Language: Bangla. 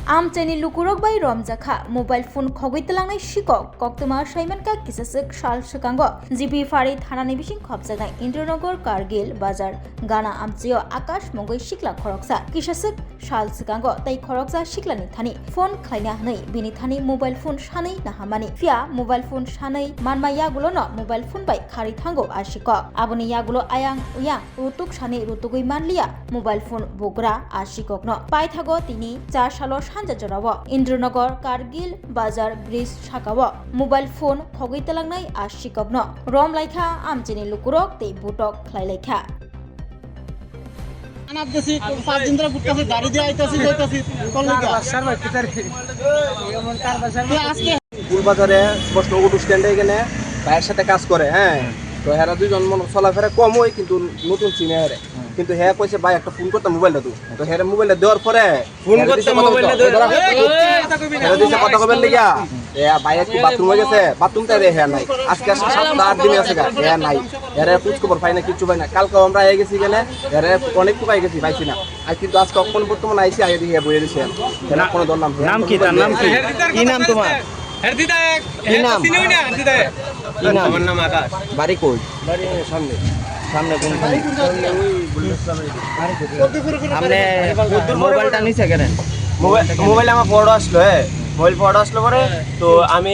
Amteni lukurok bai romjakha mobile phone khogitlangnai shikok koktoma Saimanka kisasek shal shikango GP ফারি থানানি বিশিং খবজানাই ইন্দ্রনগর কারগিল বাজার গানা আমচিও আকাশ মঙ্গই শিকলা খরকসা কিসাসক শাল সিকাঙ্গ তাই খরকসা শিকলানি থানি ফোন খাইনা হাनै বিনি থানি মোবাইল ফোন সাनै নাহামানি ফিয়া মোবাইল ফোন সাनै মানমা ইয়াগুলো ন মোবাইল ফোন বাই খারি থাঙ্গো আশিক আবনি ইয়াগুলো আয়াং উয়াং রুতুক সাनै রুতুগই মানলিয়া মোবাইল ফোন বগরা আশিকক ন পাই থাগো তিনি 4 সালৰ সানজা জরাব ইন্দ্রনগর কারগিল বাজার ব্রিজ শাকাব মোবাইল ফোন খগইতালাংনাই আশিকক ন রম লাইখা আমচিনি লুকুরক তে বুটক খাইলাইখা আনাবতেছি 5 দিন ধরে গুটকাছে গাড়ি দিয়ে আইতাছি যাইতাছি কোন লাগা বাসার ভিতরে এমন কার বাসার আজকে ফুলবাজারে স্পষ্ট অটো স্ট্যান্ডে এখানে ভাইয়ের সাথে কাজ করে হ্যাঁ তো হেরা দুইজন মন চলাফেরা কম হয় কিন্তু নতুন চিনে হেরে কিন্তু হ্যাঁ কইছে ভাই একটা ফোন করতে মোবাইলটা তো হেরে মোবাইলটা দেওয়ার পরে ফোন করতে মোবাইলটা দিছে কথা কবেন লাগিয়া ভাই একটু বাথরুম হয়ে গেছে বাথরুমটা রে হ্যাঁ নাই আজকে 7-8 দিন আছে হ্যাঁ নাই এরে খোঁজ খবর পাই না কিছু পাই না কালকে আমরা আই গেছি গেলে এরে অনেক পাই গেছি পাইছি না আর কিন্তু আজকে কোন বর্তমানে আইছি আই দিয়ে বইয়ে দিছে না কোনো দর নাম কি তার নাম কি কি নাম তোমার হরদিদা কি নাম চিনিও না হরদিদা কি নাম আমার নাম আকাশ বাড়ি কই বাড়ি সামনে সামনে কোনখানে আপনি মোবাইলটা নিছে কেন মোবাইল আমার বড় আসলো মোবাইল বড় আসলো পরে তো আমি